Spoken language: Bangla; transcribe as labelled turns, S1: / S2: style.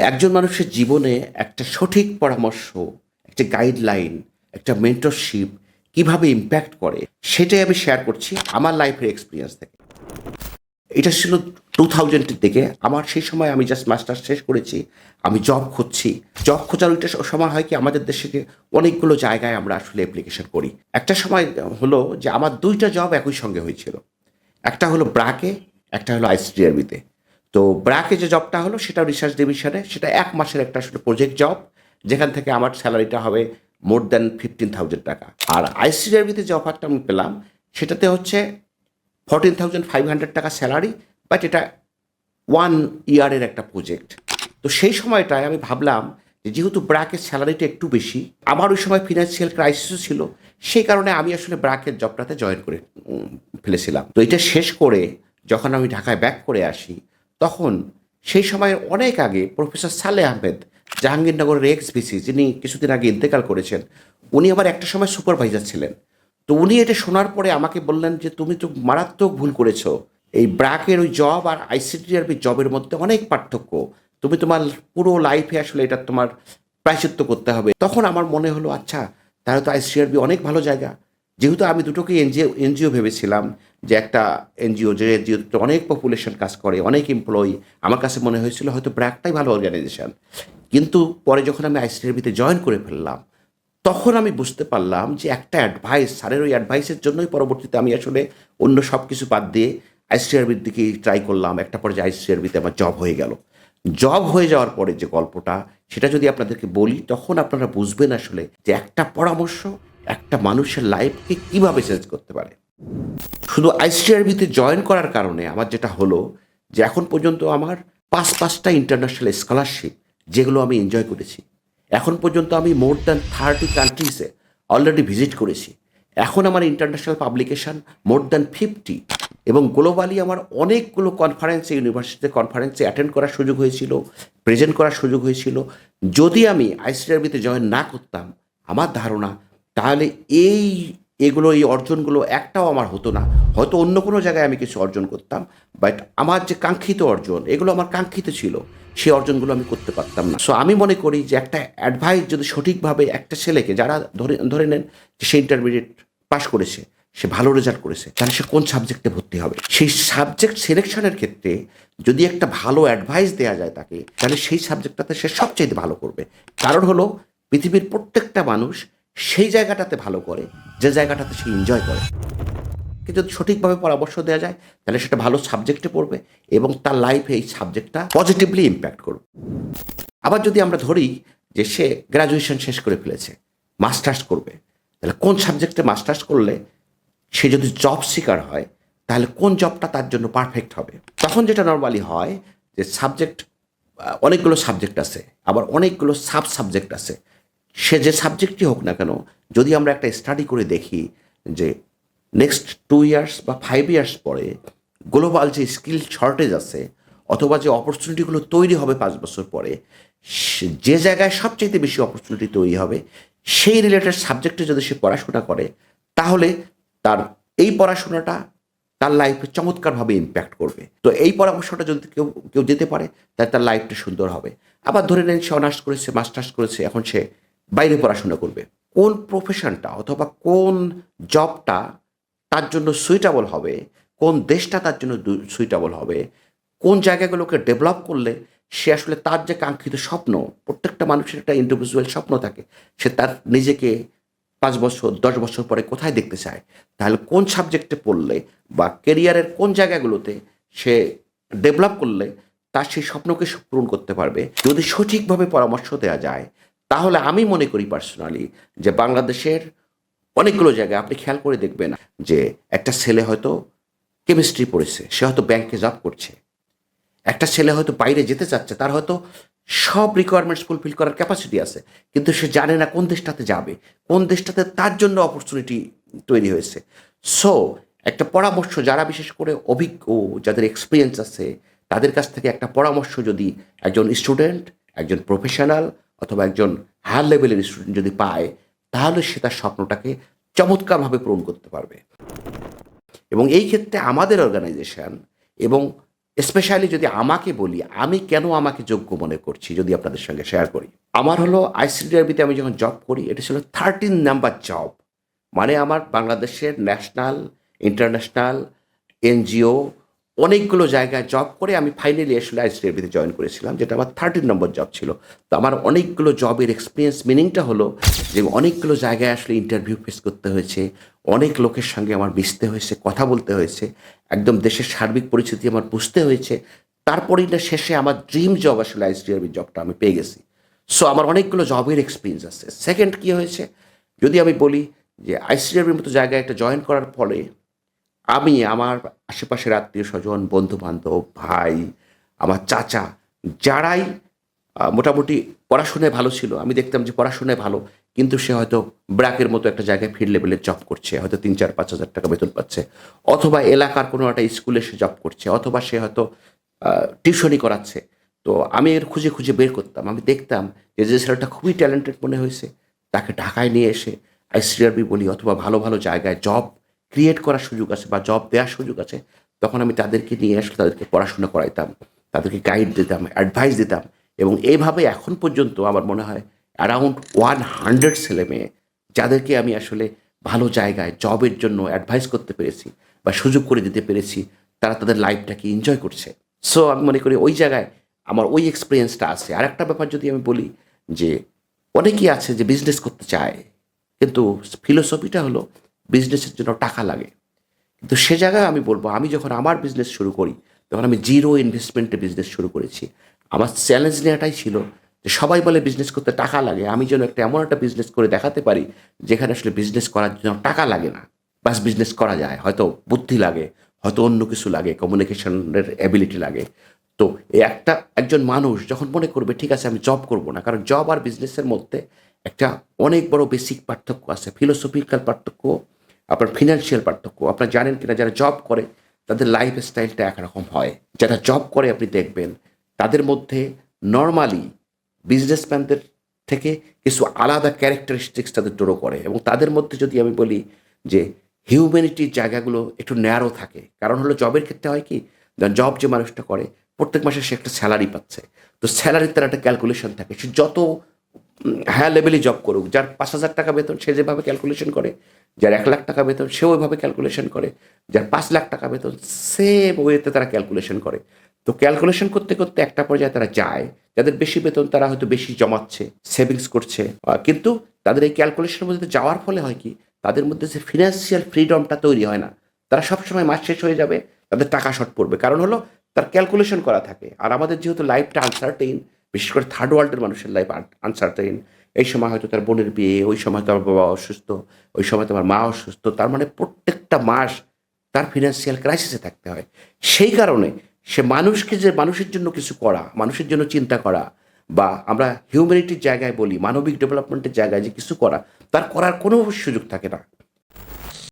S1: একজন মানুষের জীবনে একটা সঠিক পরামর্শ, একটা গাইডলাইন, একটা মেন্টরশিপ কিভাবে ইমপ্যাক্ট করে সেটাই আমি শেয়ার করছি আমার লাইফের এক্সপিরিয়েন্স থেকে। এটা ছিল 2000 এর দিকে। আমার সেই সময় আমি জাস্ট মাস্টার্স শেষ করেছি। আমি জব খুঁজছি। জব খোঁজার ওইটা সময় হয় কি আমাদের দেশে যে অনেকগুলো জায়গায় আমরা আসলে অ্যাপ্লিকেশন করি। একটা সময় হলো যে আমার ২ টা জব একই সঙ্গে হয়েছিল। একটা হলো ব্র্যাকে, একটা হলো আইসিডিআরবিতে। তো ব্র্যাকে যে জবটা হলো সেটা রিসার্চ ডিভিশনে, সেটা ১ মাসের একটা আসলে প্রজেক্ট জব, যেখান থেকে আমার স্যালারিটা হবে মোর দ্যান ৳15,000। আর আইসিডিআরবিতে যে অফারটা আমি পেলাম সেটাতে হচ্ছে ৳14,500 স্যালারি, বাট এটা 1 ইয়ারের একটা প্রজেক্ট। তো সেই সময়টায় আমি ভাবলাম যে যেহেতু ব্র্যাকের স্যালারিটা একটু বেশি, আমার ওই সময় ফিনান্সিয়াল ক্রাইসিসও ছিল, সেই কারণে আমি আসলে ব্র্যাকের জবটাতে জয়েন করে ফেলেছিলাম। তো এটা শেষ করে যখন আমি ঢাকায় ব্যাক করে আসি, তখন সেই সময়ের অনেক আগে প্রফেসর সালেহ আহমেদ, জাহাঙ্গীরনগরের এক্স ভিসি, যিনি কিছুদিন আগে ইন্তেকাল করেছেন, উনি আমার একটা সময় সুপারভাইজার ছিলেন। তো উনি এটা শোনার পরে আমাকে বললেন যে, "তুমি তো মারাত্মক ভুল করেছো। এই ব্র্যাকের ওই জব আর আইসিডিআরবি জবের মধ্যে অনেক পার্থক্য। তুমি তোমার পুরো লাইফে আসলে এটা তোমার প্রায়শ্চিত্ত করতে হবে।" তখন আমার মনে হলো, আচ্ছা, তাহলে তো আইসিডিআরবি অনেক ভালো জায়গা। যেহেতু আমি দুটোকেই এনজিও ভেবেছিলাম, যে একটা এনজিও, যে এনজিওতে অনেক পপুলেশন কাজ করে, অনেক এমপ্লয়ি, আমার কাছে মনে হয়েছিল হয়তো ব্র্যাকটাই ভালো অর্গানাইজেশন। কিন্তু পরে যখন আমি আইসিডিআরবিতে জয়েন করে ফেললাম, তখন আমি বুঝতে পারলাম যে একটা অ্যাডভাইস, স্যারের ওই অ্যাডভাইসের জন্যই পরবর্তীতে আমি আসলে অন্য সব কিছু বাদ দিয়ে আইসিআরবির দিকেই ট্রাই করলাম। একটা পর্যায়ে আইসিআরবিতে আমার জব হয়ে গেল। জব হয়ে যাওয়ার পরে যে গল্পটা, সেটা যদি আপনাদেরকে বলি, তখন আপনারা বুঝবেন আসলে যে একটা পরামর্শ একটা মানুষের লাইফকে কীভাবে চেঞ্জ করতে পারে। শুধু আইসিআরবিতে জয়েন করার কারণে আমার যেটা হলো, যে এখন পর্যন্ত আমার ৫টা ইন্টারন্যাশনাল স্কলারশিপ, যেগুলো আমি এনজয় করেছি। এখন পর্যন্ত আমি মোর দ্যান 30 কান্ট্রিজে অলরেডি ভিজিট করেছি। এখন আমার ইন্টারন্যাশনাল পাবলিকেশন মোর দ্যান 50, এবং গ্লোবালি আমার অনেকগুলো কনফারেন্সে, ইউনিভার্সিটিতে কনফারেন্সে অ্যাটেন্ড করার সুযোগ হয়েছিল, প্রেজেন্ট করার সুযোগ হয়েছিল। যদি আমি আইসিআরবিতে জয়েন না করতাম, আমার ধারণা তাহলে এই অর্জনগুলো একটাও আমার হতো না। হয়তো অন্য কোনো জায়গায় আমি কিছু অর্জন করতাম, বাট আমার যে কাঙ্ক্ষিত অর্জন, এগুলো আমার কাঙ্ক্ষিত ছিল, সেই অর্জনগুলো আমি করতে পারতাম না। সো আমি মনে করি যে একটা অ্যাডভাইস যদি সঠিকভাবে একটা ছেলেকে, যারা ধরে ধরে নেন যে সে ইন্টারমিডিয়েট পাস করেছে, সে ভালো রেজাল্ট করেছে, তাহলে সে কোন সাবজেক্টে ভর্তি হবে, সেই সাবজেক্ট সিলেকশনের ক্ষেত্রে যদি একটা ভালো অ্যাডভাইস দেওয়া যায় তাকে, তাহলে সেই সাবজেক্টটাতে সে সবচাইতে ভালো করবে। কারণ হলো, পৃথিবীর প্রত্যেকটা মানুষ সেই জায়গাটাতে ভালো করে যে জায়গাটাতে সে এনজয় করে। কে যদি সঠিকভাবে পরামর্শ দেওয়া যায়, তাহলে সেটা ভালো সাবজেক্টে পড়বে এবং তার লাইফে এই সাবজেক্টটা পজিটিভলি ইমপ্যাক্ট করবে। আবার যদি আমরা ধরি যে সে গ্র্যাজুয়েশন শেষ করে ফেলেছে, মাস্টার্স করবে, তাহলে কোন সাবজেক্টে মাস্টার্স করলে সে যদি জব সিকার হয়, তাহলে কোন জবটা তার জন্য পারফেক্ট হবে। তখন যেটা নরমালি হয় যে সাবজেক্ট, অনেকগুলো সাবজেক্ট আছে, আবার অনেকগুলো সাব সাবজেক্ট আছে। সে যে সাবজেক্টই হোক না কেন, যদি আমরা একটা স্টাডি করে দেখি যে নেক্সট 2 ইয়ার্স বা 5 ইয়ার্স পরে গ্লোবাল যে স্কিল শর্টেজ আছে, অথবা যে অপরচুনিটিগুলো তৈরি হবে 5 বছর পরে, যে জায়গায় সবচাইতে বেশি অপরচুনিটি তৈরি হবে, সেই রিলেটেড সাবজেক্টে যদি সে পড়াশোনা করে, তাহলে তার এই পড়াশোনাটা তার লাইফে চমৎকারভাবে ইমপ্যাক্ট করবে। তো এই পরামর্শটা যদি কেউ কেউ দিতে পারে, তাহলে তার লাইফটা সুন্দর হবে। আবার ধরে নেন সে অনার্স করেছে, মাস্টার্স করেছে, এখন সে বাইরে পড়াশোনা করবে। কোন প্রফেশনটা অথবা কোন জবটা তার জন্য সুইটেবল হবে, কোন দেশটা তার জন্য সুইটেবল হবে, কোন জায়গাগুলোকে ডেভেলপ করলে সে আসলে তার যে কাঙ্ক্ষিত স্বপ্ন, প্রত্যেকটা মানুষের একটা ইন্ডিভিজুয়াল স্বপ্ন থাকে, সে তার নিজেকে ৫ বছর ১০ বছর পরে কোথায় দেখতে চায়, তাহলে কোন সাবজেক্টে পড়লে বা কেরিয়ারের কোন জায়গাগুলোতে সে ডেভেলপ করলে তার সেই স্বপ্নকে পূরণ করতে পারবে, যদি সঠিকভাবে পরামর্শ দেওয়া যায়, তাহলে আমি মনে করি পার্সোনালি যে বাংলাদেশের অনেকগুলো জায়গায় আপনি খেয়াল করে দেখবেন যে একটা ছেলে হয়তো কেমিস্ট্রি পড়েছে, সে হয়তো ব্যাংকে জব করছে। একটা ছেলে হয়তো বাইরে যেতে চাচ্ছে, তার হয়তো সব রিকোয়ারমেন্টস ফুলফিল করার ক্যাপাসিটি আছে, কিন্তু সে জানে না কোন দেশটাতে যাবে, কোন দেশটাতে তার জন্য অপরচুনিটি তৈরি হয়েছে। সো একটা পরামর্শ, যারা বিশেষ করে অভিজ্ঞ, যাদের এক্সপিরিয়েন্স আছে, তাদের কাছ থেকে একটা পরামর্শ যদি একজন স্টুডেন্ট, একজন প্রফেশনাল অথবা একজন হায়ার লেভেলের স্টুডেন্ট যদি পায়, তাহলে সে তার স্বপ্নটাকে চমৎকারভাবে পূরণ করতে পারবে। এবং এই ক্ষেত্রে আমাদের অর্গানাইজেশন এবং স্পেশালি যদি আমাকে বলি, আমি কেন আমাকে যোগ্য মনে করছি যদি আপনাদের সঙ্গে শেয়ার করি। আমার হলো আইসিডিআরবিতে আমি যখন জব করি, এটা ছিল 13 নাম্বার জব। মানে আমার বাংলাদেশের ন্যাশনাল, ইন্টারন্যাশনাল, এনজিও অনেকগুলো জায়গায় জব করে আমি ফাইনালি আসলে আইসিডিআরবিতে জয়েন করেছিলাম, যেটা আমার 13 নম্বর জব ছিল। তো আমার অনেকগুলো জবের এক্সপিরিয়েন্স মিনিংটা হলো যে অনেকগুলো জায়গায় আসলে ইন্টারভিউ ফেস করতে হয়েছে, অনেক লোকের সঙ্গে আমার মিশতে হয়েছে, কথা বলতে হয়েছে, একদম দেশের সার্বিক পরিস্থিতি আমার বুঝতে হয়েছে। তারপরেই না শেষে আমার ড্রিম জব আসলে আইসিডিআরবি জবটা আমি পেয়ে গেছি। সো আমার অনেকগুলো জবের এক্সপিরিয়েন্স আছে। সেকেন্ড কী হয়েছে, যদি আমি বলি যে আইসিডিআরবির মতো জায়গায় একটা জয়েন করার ফলে আমি আমার আশেপাশের আত্মীয়স্বজন, বন্ধু-বান্ধব, ভাই, আমার চাচা যারাই মোটামুটি পড়াশোনায় ভালো ছিল, আমি দেখতাম যে পড়াশোনায় ভালো, কিন্তু সে হয়তো ব্র্যাকের মতো একটা জায়গায় ফিল্ড লেভেলের জব করছে, হয়তো ৩,০০০-৫,০০০ টাকা বেতন পাচ্ছে, অথবা এলাকার কোনো একটা স্কুলে সে জব করছে, অথবা সে হয়তো টিউশনি করাচ্ছে। তো আমি এর খুঁজে খুঁজে বের করতাম। আমি দেখতাম যে ছেলেটা খুবই ট্যালেন্টেড মনে হয়েছে, তাকে ঢাকায় নিয়ে এসে আইসিডিআরবি বলি অথবা ভালো ভালো জায়গায় জব ক্রিয়েট করার সুযোগ আছে বা জব দেওয়ার সুযোগ আছে, তখন আমি তাদেরকে নিয়ে আসলে তাদেরকে পড়াশোনা করাইতাম, তাদেরকে গাইড দিতাম, অ্যাডভাইস দিতাম। এবং এইভাবে এখন পর্যন্ত আমার মনে হয় অ্যারাউন্ড 100 ছেলেমেয়ে যাদেরকে আমি আসলে ভালো জায়গায় জবের জন্য অ্যাডভাইস করতে পেরেছি বা সুযোগ করে দিতে পেরেছি, তারা তাদের লাইফটাকে এনজয় করছে। সো আমি মনে করি ওই জায়গায় আমার ওই এক্সপিরিয়েন্সটা আছে। আরেকটা ব্যাপার যদি আমি বলি যে অনেকেই আছে যে বিজনেস করতে চায়, কিন্তু ফিলোসফিটা হলো বিজনেসের জন্য টাকা লাগে। কিন্তু সে জায়গায় আমি বলবো, আমি যখন আমার বিজনেস শুরু করি তখন আমি জিরো ইনভেস্টমেন্টে বিজনেস শুরু করেছি। আমার চ্যালেঞ্জ নেওয়াটাই ছিল যে সবাই বলে বিজনেস করতে টাকা লাগে, আমি যেন একটা এমন একটা বিজনেস করে দেখাতে পারি যেখানে আসলে বিজনেস করার জন্য টাকা লাগে না, বাস বিজনেস করা যায়। হয়তো বুদ্ধি লাগে, হয়তো অন্য কিছু লাগে, কমিউনিকেশনের অ্যাবিলিটি লাগে। তো এই একজন মানুষ যখন মনে করবে ঠিক আছে আমি জব করব না, কারণ জব আর বিজনেসের মধ্যে একটা অনেক বড় বেসিক পার্থক্য আছে, ফিলোসফিক্যাল পার্থক্য, আপনার ফিনান্সিয়াল পার্থক্য। আপনারা জানেন কিনা, যারা জব করে তাদের লাইফ স্টাইলটা একরকম হয়, যারা জব করে আপনি দেখবেন তাদের মধ্যে নর্মালি বিজনেসম্যানদের থেকে কিছু আলাদা ক্যারেক্টারিস্টিক্স তাদের ড্র করে। এবং তাদের মধ্যে যদি আমি বলি যে হিউম্যানিটির জায়গাগুলো একটু ন্যারো থাকে। কারণ হলো জবের ক্ষেত্রে হয় কি, জব যে মানুষটা করে প্রত্যেক মাসে সে একটা স্যালারি পাচ্ছে, তো স্যালারির তার একটা ক্যালকুলেশন থাকে। সে যত হায়ার লেভেলে জব করুক, যার ৫,০০০ টাকা বেতন সে যেভাবে ক্যালকুলেশন করে, যার ১,০০,০০০ টাকা বেতন সে ওইভাবে ক্যালকুলেশন করে, যার ৫,০০,০০০ টাকা বেতন সেম ওয়েতে তারা ক্যালকুলেশন করে। তো ক্যালকুলেশন করতে করতে একটা পর্যায়ে তারা যায়, যাদের বেশি বেতন তারা হয়তো বেশি জমাচ্ছে, সেভিংস করছে, কিন্তু তাদের এই ক্যালকুলেশনের মধ্যে যাওয়ার ফলে হয় কি, তাদের মধ্যে যে ফিনান্সিয়াল ফ্রিডমটা তৈরি হয় না। তারা সবসময় মাস শেষ হয়ে যাবে, তাদের টাকা শর্ট পড়বে, কারণ হলো তার ক্যালকুলেশন করা থাকে। আর আমাদের যেহেতু লাইফটা আনসার্টেইন, বিশেষ করে থার্ড ওয়ার্ল্ডের মানুষের লাইফ আনসার্টেইন, এই সময় হয়তো তার বোনের বিয়ে, ওই সময় তো আমার বাবা অসুস্থ, ওই সময় তো আমার মা অসুস্থ, তার মানে প্রত্যেকটা মাস তার ফিনান্সিয়াল ক্রাইসিসে থাকতে হয়। সেই কারণে সে মানুষকে, যে মানুষের জন্য কিছু করা, মানুষের জন্য চিন্তা করা, বা আমরা হিউম্যানিটির জায়গায় বলি মানবিক ডেভেলপমেন্টের জায়গায় যে কিছু করা, তার করার কোনো সুযোগ থাকে না।